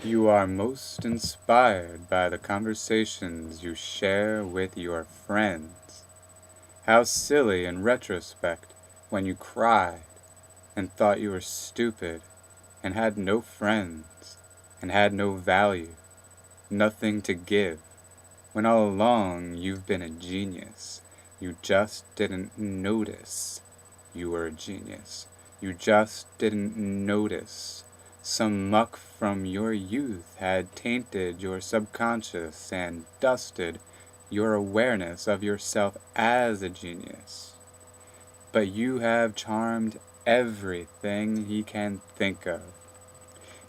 You are most inspired by the conversations you share with your friends. How silly in retrospect when you cried and thought you were stupid and had no friends and had no value, nothing to give, when all along you've been a genius. You just didn't notice you were a genius. You just didn't notice. Some muck from your youth had tainted your subconscious and dusted your awareness of yourself as a genius. But you have charmed everything he can think of,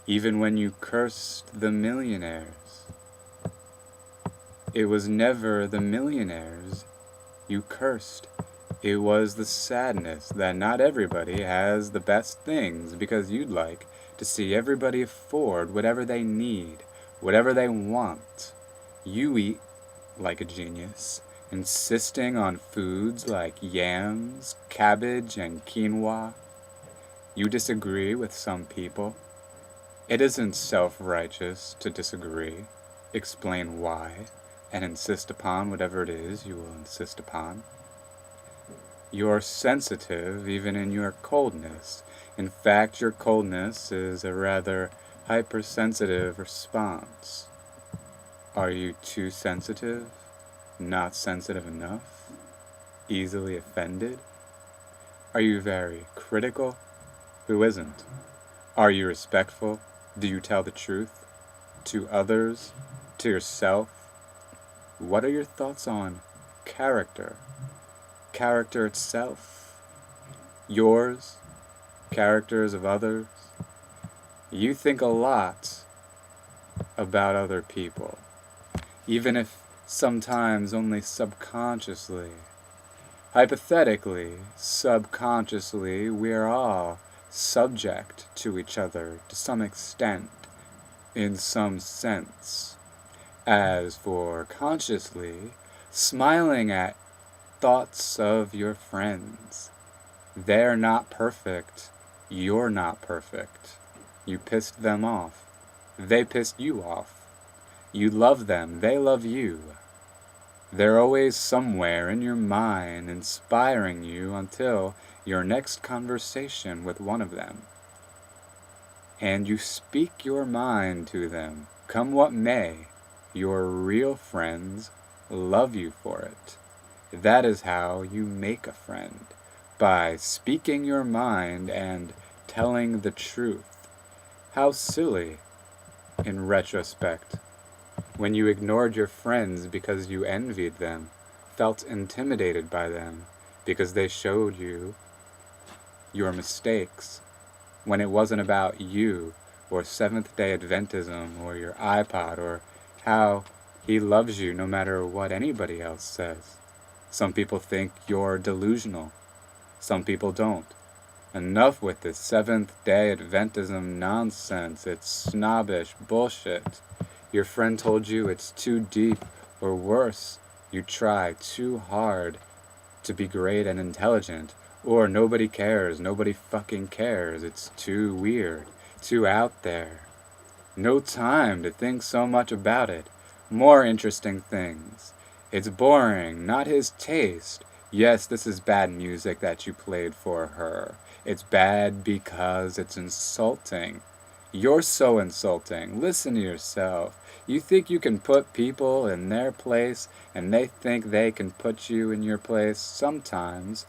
even when you cursed the millionaires. It was never the millionaires you cursed. It was the sadness that not everybody has the best things, because you'd like to see everybody afford whatever they need, whatever they want. You eat like a genius, insisting on foods like yams, cabbage, and quinoa. You disagree with some people. It isn't self-righteous to disagree. Explain why, and insist upon whatever it is you will insist upon. You're sensitive even in your coldness. In fact, your coldness is a rather hypersensitive response. Are you too sensitive? Not sensitive enough? Easily offended? Are you very critical? Who isn't? Are you respectful? Do you tell the truth? To others? To yourself? What are your thoughts on character? Character itself? Yours? Characters of others? You think a lot about other people, even if sometimes only subconsciously. Hypothetically, subconsciously, we are all subject to each other to some extent, in some sense. As for consciously, smiling at thoughts of your friends. They're not perfect. You're not perfect. You pissed them off. They pissed you off. You love them. They love you. They're always somewhere in your mind, inspiring you until your next conversation with one of them. And you speak your mind to them. Come what may, your real friends love you for it. That is how you make a friend, by speaking your mind and telling the truth. How silly, in retrospect, when you ignored your friends because you envied them, felt intimidated by them because they showed you your mistakes, when it wasn't about you or Seventh-day Adventism or your iPod or how he loves you no matter what anybody else says. Some people think you're delusional. Some people don't. Enough with this Seventh-day Adventism nonsense. It's snobbish bullshit. Your friend told you it's too deep, or worse, you try too hard to be great and intelligent, or nobody cares, nobody fucking cares. It's too weird, too out there. No time to think so much about it. More interesting things. It's boring, not his taste. Yes, this is bad music that you played for her. It's bad because it's insulting. You're so insulting. Listen to yourself. You think you can put people in their place, and they think they can put you in your place sometimes.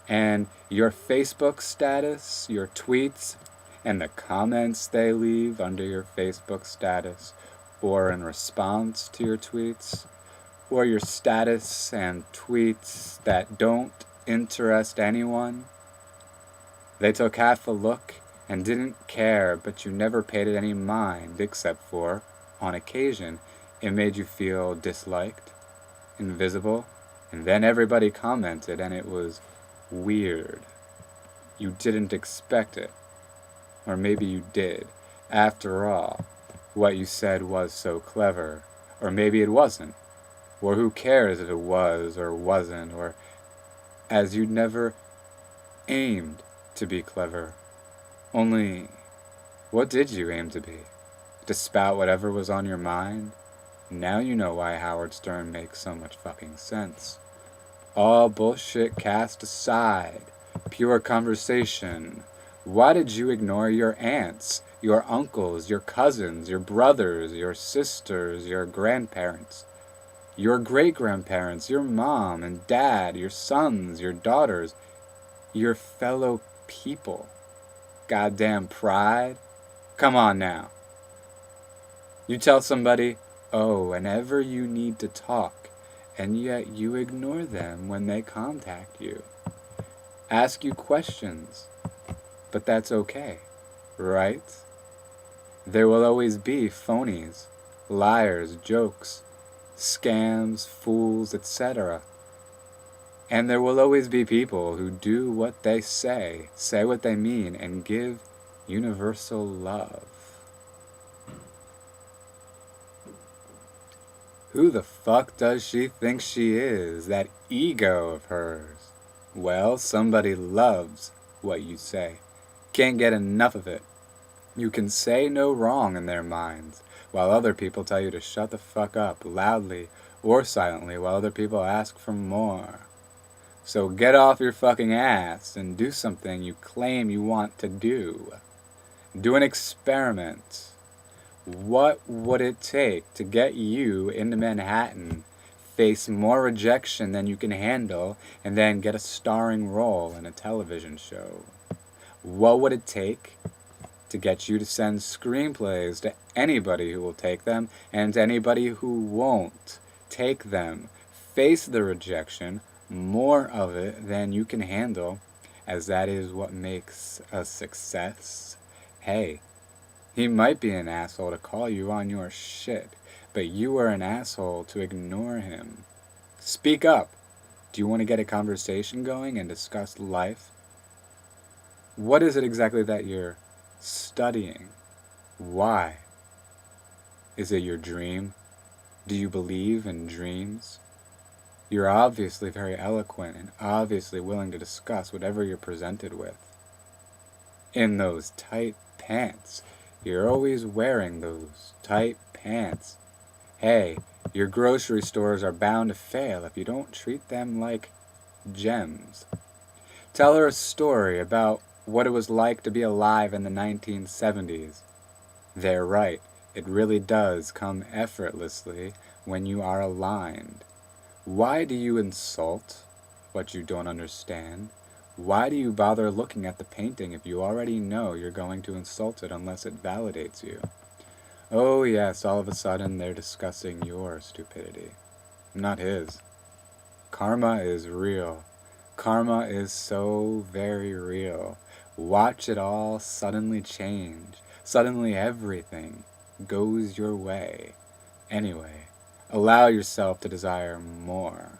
And your Facebook status, your tweets, and the comments they leave under your Facebook status, or in response to your tweets, or your status and tweets that don't interest anyone. They took half a look and didn't care, but you never paid it any mind, except for, on occasion, it made you feel disliked, invisible, and then everybody commented and it was weird. You didn't expect it. Or maybe you did. After all, what you said was so clever. Or maybe it wasn't. Or who cares if it was or wasn't, or as you'd never aimed to be clever. Only, what did you aim to be? to spout whatever was on your mind? Now you know why Howard Stern makes so much fucking sense. All bullshit cast aside, pure conversation. Why did you ignore your aunts, your uncles, your cousins, your brothers, your sisters, your grandparents, your great-grandparents, your mom and dad, your sons, your daughters, your fellow people? Goddamn pride? Come on now. You tell somebody, oh, whenever you need to talk, and yet you ignore them when they contact you. Ask you questions, but that's okay, right? There will always be phonies, liars, jokes, scams, fools, etc. And there will always be people who do what they say what they mean, and give universal love. Who the fuck does she think she is, that ego of hers? Well, somebody loves what you say. Can't get enough of it. You can say no wrong in their minds, while other people tell you to shut the fuck up, loudly or silently, while other people ask for more. So get off your fucking ass and do something you claim you want to do. Do an experiment. What would it take to get you into Manhattan, face more rejection than you can handle, and then get a starring role in a television show? What would it take to get you to send screenplays to anybody who will take them, and to anybody who won't take them? Face the rejection, more of it than you can handle, as that is what makes a success. Hey, he might be an asshole to call you on your shit, but you are an asshole to ignore him. Speak up. Do you want to get a conversation going and discuss life? What is it exactly that you're studying? Why? Is it your dream? Do you believe in dreams? You're obviously very eloquent and obviously willing to discuss whatever you're presented with. In those tight pants. You're always wearing those tight pants. Hey, your grocery stores are bound to fail if you don't treat them like gems. Tell her a story about what it was like to be alive in the 1970s. They're right. It really does come effortlessly when you are aligned. Why do you insult what you don't understand? Why do you bother looking at the painting if you already know you're going to insult it unless it validates you? Oh yes, all of a sudden they're discussing your stupidity, not his. Karma is real. Karma is so very real. Watch it all suddenly change. Suddenly everything goes your way. Anyway, allow yourself to desire more.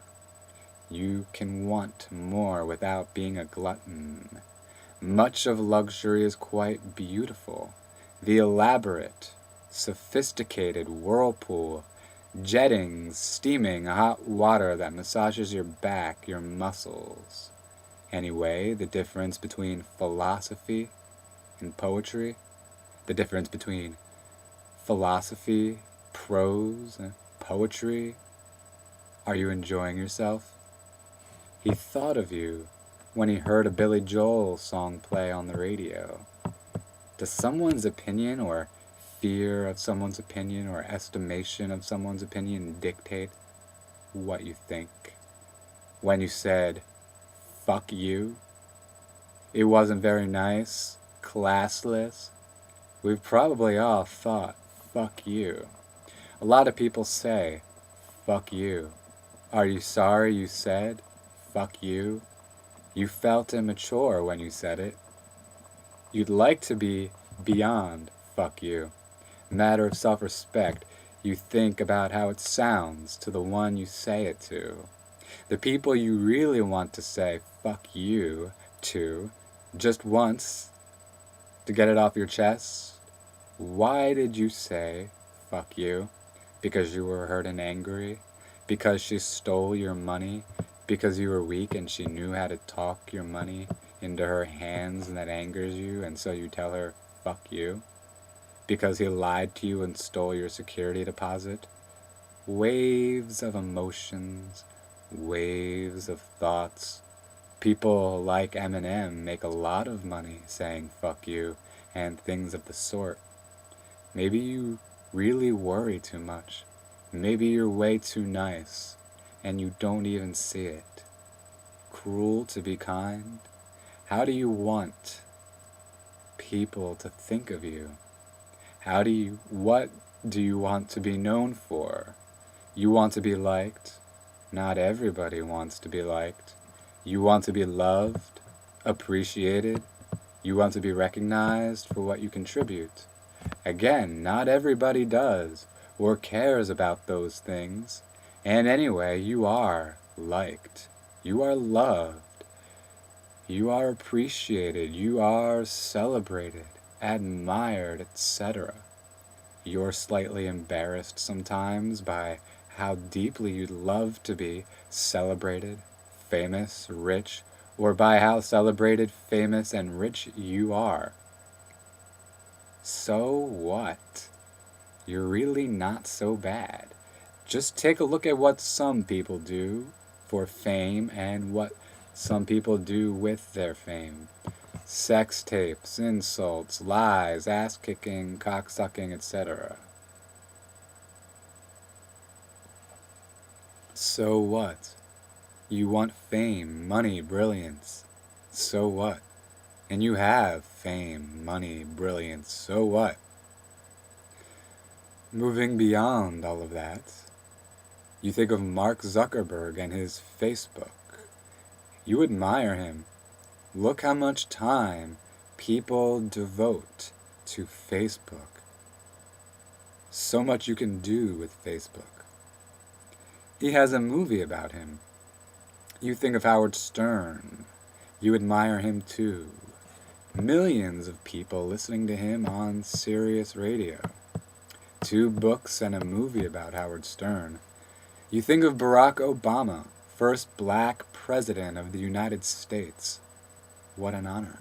You can want more without being a glutton. Much of luxury is quite beautiful. The elaborate, sophisticated whirlpool, jetting, steaming hot water that massages your back, your muscles. Anyway, the difference between philosophy and poetry, the difference between philosophy, prose, and poetry. Are you enjoying yourself? He thought of you when he heard a Billy Joel song play on the radio. Does someone's opinion or fear of someone's opinion or estimation of someone's opinion dictate what you think? When you said, fuck you, it wasn't very nice, classless. We've probably all thought, fuck you. A lot of people say, fuck you. Are you sorry you said, fuck you? You felt immature when you said it. You'd like to be beyond fuck you. Matter of self-respect, you think about how it sounds to the one you say it to. The people you really want to say fuck you to, just once, to get it off your chest. Why did you say fuck you? Because you were hurt and angry? Because she stole your money? Because you were weak and she knew how to talk your money into her hands and that angers you, and so you tell her fuck you? because he lied to you and stole your security deposit. Waves of emotions, waves of thoughts. People like Eminem make a lot of money saying fuck you and things of the sort. Maybe you really worry too much. Maybe you're way too nice and you don't even see it. Cruel to be kind? How do you want people to think of you? What do you want to be known for? You want to be liked? Not everybody wants to be liked. You want to be loved, appreciated. You want to be recognized for what you contribute. Again, not everybody does or cares about those things. And anyway, you are liked. You are loved. You are appreciated. You are celebrated, admired, etc. You're slightly embarrassed sometimes by how deeply you'd love to be celebrated, famous, rich, or by how celebrated, famous, and rich you are. So what? You're really not so bad. Just take a look at what some people do for fame and what some people do with their fame. Sex tapes, insults, lies, ass-kicking, cock-sucking, etc. So what? You want fame, money, brilliance. So what? And you have fame, money, brilliance. So what? Moving beyond all of that, you think of Mark Zuckerberg and his Facebook. You admire him. Look how much time people devote to Facebook. So much you can do with Facebook. He has a movie about him. You think of Howard Stern. You admire him too. Millions of people listening to him on Sirius Radio. 2 books and a movie about Howard Stern. You think of Barack Obama, first black president of the United States. What an honor.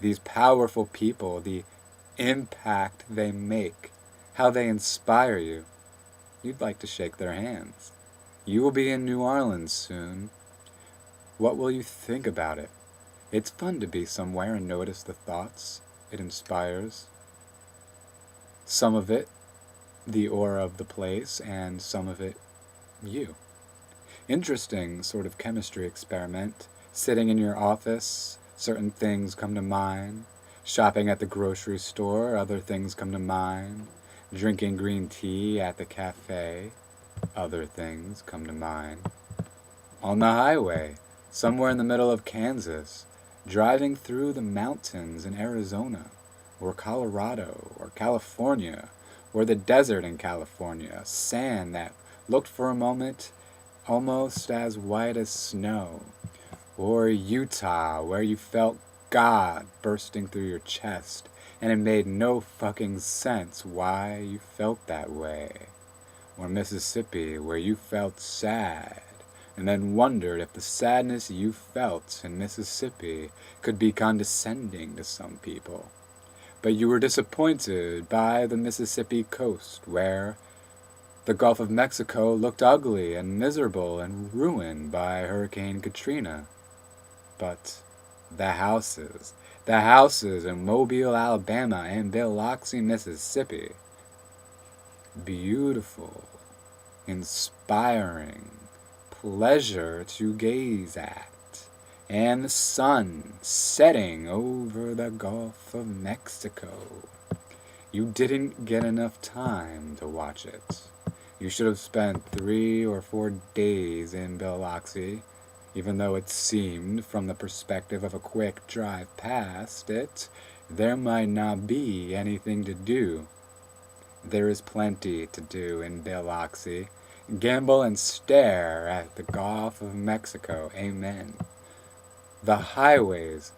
These powerful people, the impact they make, how they inspire you. You'd like to shake their hands. You will be in New Orleans soon. What will you think about it? It's fun to be somewhere and notice the thoughts it inspires. Some of it, the aura of the place, and some of it, you. Interesting sort of chemistry experiment. Sitting in your office, certain things come to mind. Shopping at the grocery store, other things come to mind. Drinking green tea at the cafe, other things come to mind. On the highway, somewhere in the middle of Kansas, driving through the mountains in Arizona, or Colorado, or California, or the desert in California, sand that looked for a moment almost as white as snow, or Utah, where you felt God bursting through your chest, and it made no fucking sense why you felt that way, or Mississippi, where you felt sad, and then wondered if the sadness you felt in Mississippi could be condescending to some people. But you were disappointed by the Mississippi coast, where the Gulf of Mexico looked ugly and miserable and ruined by Hurricane Katrina. But the houses in Mobile, Alabama and Biloxi, Mississippi, beautiful, inspiring, pleasure to gaze at, and the sun setting over the Gulf of Mexico. You didn't get enough time to watch it. You should have spent 3 or 4 days in Biloxi, even though it seemed, from the perspective of a quick drive past it, there might not be anything to do. There is plenty to do in Biloxi. Gamble and stare at the Gulf of Mexico. Amen. The highways,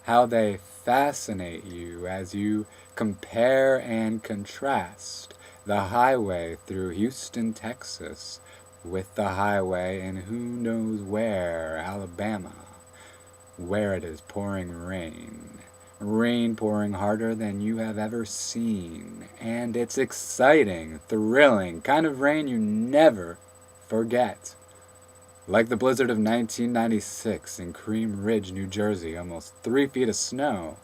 how they fascinate you as you compare and contrast the highway through Houston, Texas, with the highway in who knows where, Alabama, where it is pouring rain, rain pouring harder than you have ever seen. And it's exciting, thrilling, kind of rain you never forget. Like the blizzard of 1996 in Cream Ridge, New Jersey, almost 3 feet of snow.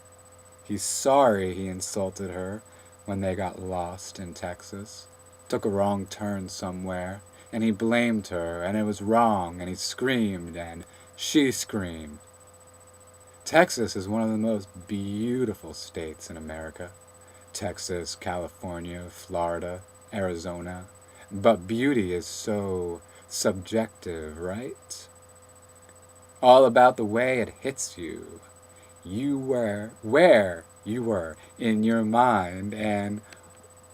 He's sorry he insulted her when they got lost in Texas. Took a wrong turn somewhere, and he blamed her, and it was wrong, and he screamed, and she screamed. Texas is one of the most beautiful states in America. Texas, California, Florida, Arizona. But beauty is so subjective, right? All about the way it hits you. You were where you were in your mind and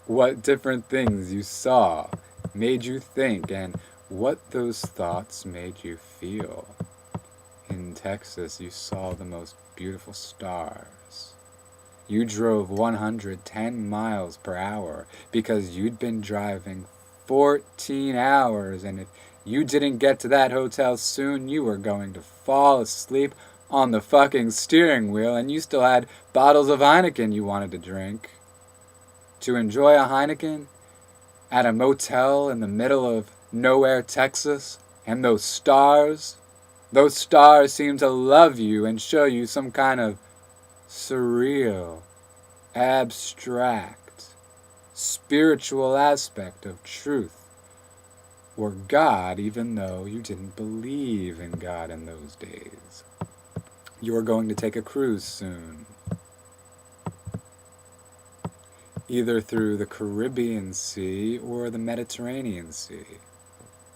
what different things you saw made you think and what those thoughts made you feel. In Texas, you saw the most beautiful stars. You drove 110 miles per hour because you'd been driving 14 hours, and if you didn't get to that hotel soon, you were going to fall asleep on the fucking steering wheel, and you still had bottles of Heineken you wanted to drink. To enjoy a Heineken at a motel in the middle of nowhere, Texas, and those stars seem to love you and show you some kind of surreal, abstract, spiritual aspect of truth, or God, even though you didn't believe in God in those days. You are going to take a cruise soon, either through the Caribbean Sea or the Mediterranean Sea.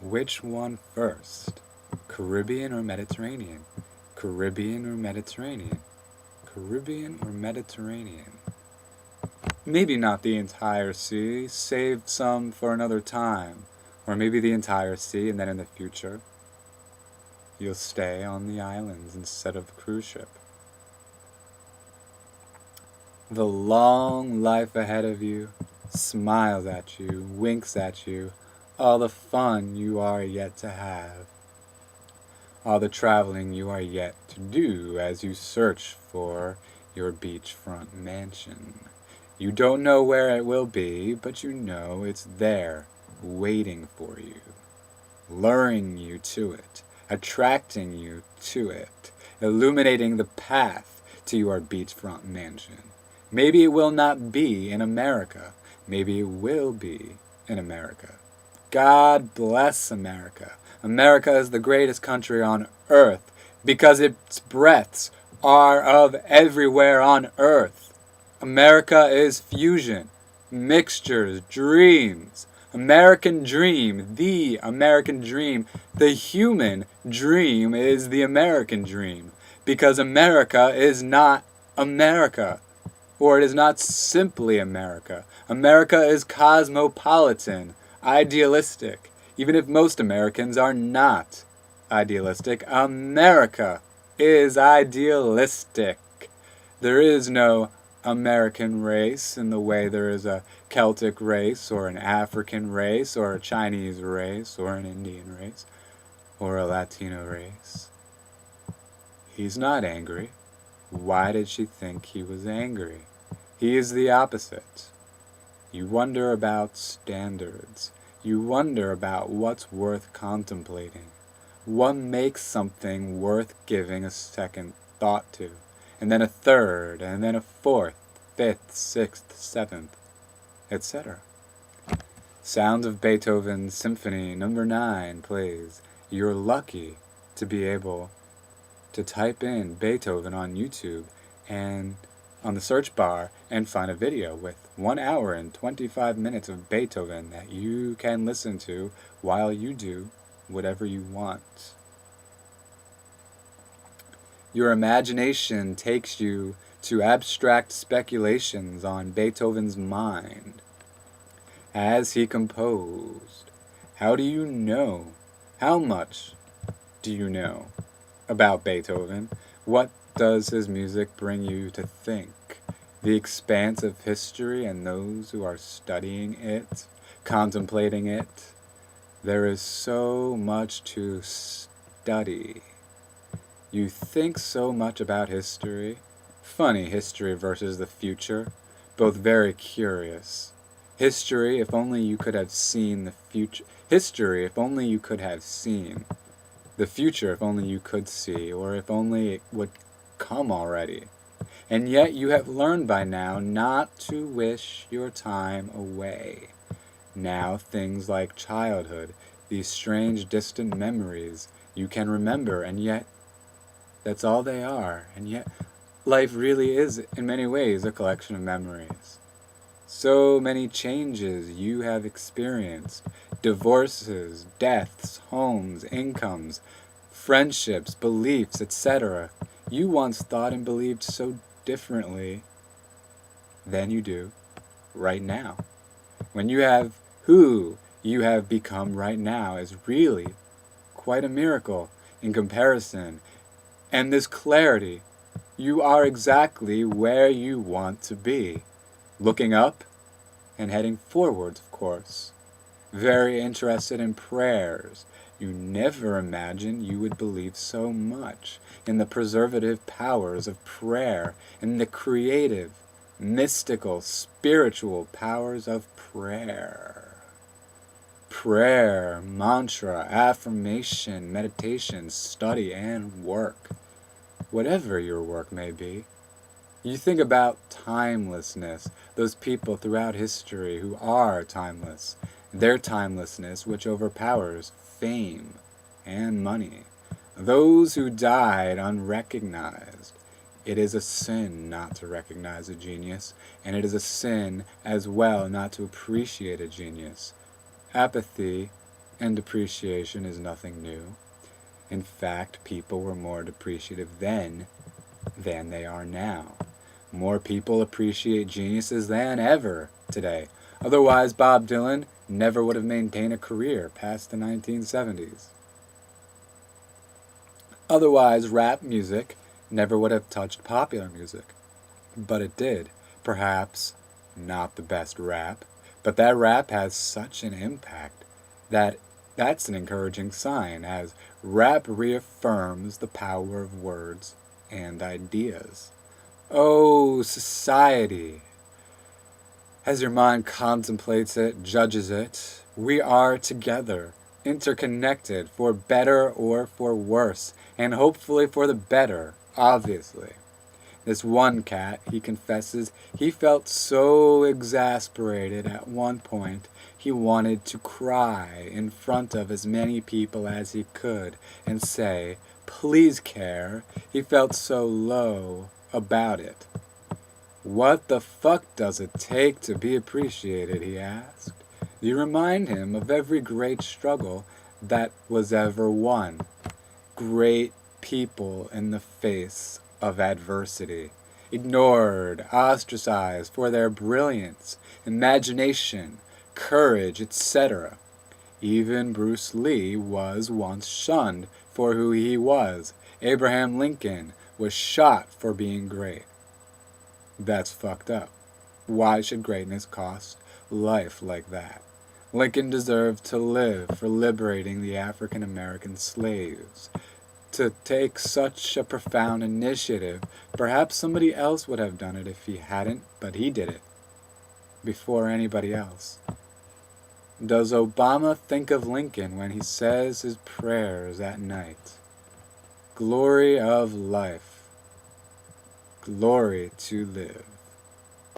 Which one first? Caribbean or Mediterranean? Caribbean or Mediterranean? Caribbean or Mediterranean? Maybe not the entire sea, save some for another time. Or maybe the entire sea, and then in the future, you'll stay on the islands instead of the cruise ship. The long life ahead of you smiles at you, winks at you, all the fun you are yet to have, all the traveling you are yet to do as you search for your beachfront mansion. You don't know where it will be, but you know it's there, waiting for you, luring you to it, attracting you to it, illuminating the path to your beachfront mansion. Maybe it will not be in America. Maybe it will be in America. God bless America. America is the greatest country on earth because its breaths are of everywhere on earth. America is fusion, mixtures, dreams. American dream, the American dream, the human dream is the American dream because America is not America. Or it is not simply America. America is cosmopolitan, idealistic. Even if most Americans are not idealistic, America is idealistic. There is no American race in the way there is a Celtic race, or an African race, or a Chinese race, or an Indian race, or a Latino race. He's not angry. Why did she think he was angry? He is the opposite. You wonder about standards. You wonder about what's worth contemplating. What makes something worth giving a second thought to, and then a third, and then a fourth, fifth, sixth, seventh, etc. Sound of Beethoven's Symphony No. 9 plays. You're lucky to be able to type in Beethoven on YouTube and on the search bar and find a video with 1 hour and 25 minutes of Beethoven that you can listen to while you do whatever you want. Your imagination takes you to abstract speculations on Beethoven's mind as he composed. How do you know? How much do you know about Beethoven? What does his music bring you to think? The expanse of history and those who are studying it, contemplating it. There is so much to study. You think so much about history, Funny, history versus the future, both very curious. History, if only you could have seen the future. History, if only you could have seen. The future, if only you could see, or if only it would come already. And yet you have learned by now not to wish your time away. Now things like childhood, these strange distant memories, you can remember, and yet that's all they are. And yet life really is, in many ways, a collection of memories. So many changes you have experienced. Divorces, deaths, homes, incomes, friendships, beliefs, etc. You once thought and believed so differently than you do right now. When you have who you have become right now is really quite a miracle in comparison. And this clarity, you are exactly where you want to be. Looking up and heading forwards, of course. Very interested in prayers. You never imagined you would believe so much in the preservative powers of prayer, in the creative, mystical, spiritual powers of prayer. Prayer, mantra, affirmation, meditation, study, and work. Whatever your work may be. You think about timelessness, those people throughout history who are timeless, their timelessness which overpowers fame and money, those who died unrecognized. It is a sin not to recognize a genius, and it is a sin as well not to appreciate a genius. Apathy and depreciation is nothing new. In fact, people were more depreciative then than they are now. More people appreciate geniuses than ever today. Otherwise, Bob Dylan never would have maintained a career past the 1970s. Otherwise, rap music never would have touched popular music. But it did. Perhaps not the best rap, but that rap has such an impact that that's an encouraging sign, as rap reaffirms the power of words and ideas. Oh, society! As your mind contemplates it, judges it, we are together, interconnected, for better or for worse, and hopefully for the better, obviously. This one cat, he confesses, he felt so exasperated at one point, he wanted to cry in front of as many people as he could and say, "Please care." He felt so low about it. "What the fuck does it take to be appreciated?" he asked. You remind him of every great struggle that was ever won. Great people in the face of adversity, ignored, ostracized for their brilliance, imagination, courage, etc. Even Bruce Lee was once shunned for who he was. Abraham Lincoln was shot for being great. That's fucked up. Why should greatness cost life like that? Lincoln deserved to live for liberating the African American slaves. To take such a profound initiative, perhaps somebody else would have done it if he hadn't, but he did it. Before anybody else. Does Obama think of Lincoln when he says his prayers at night? Glory of life. Glory to live.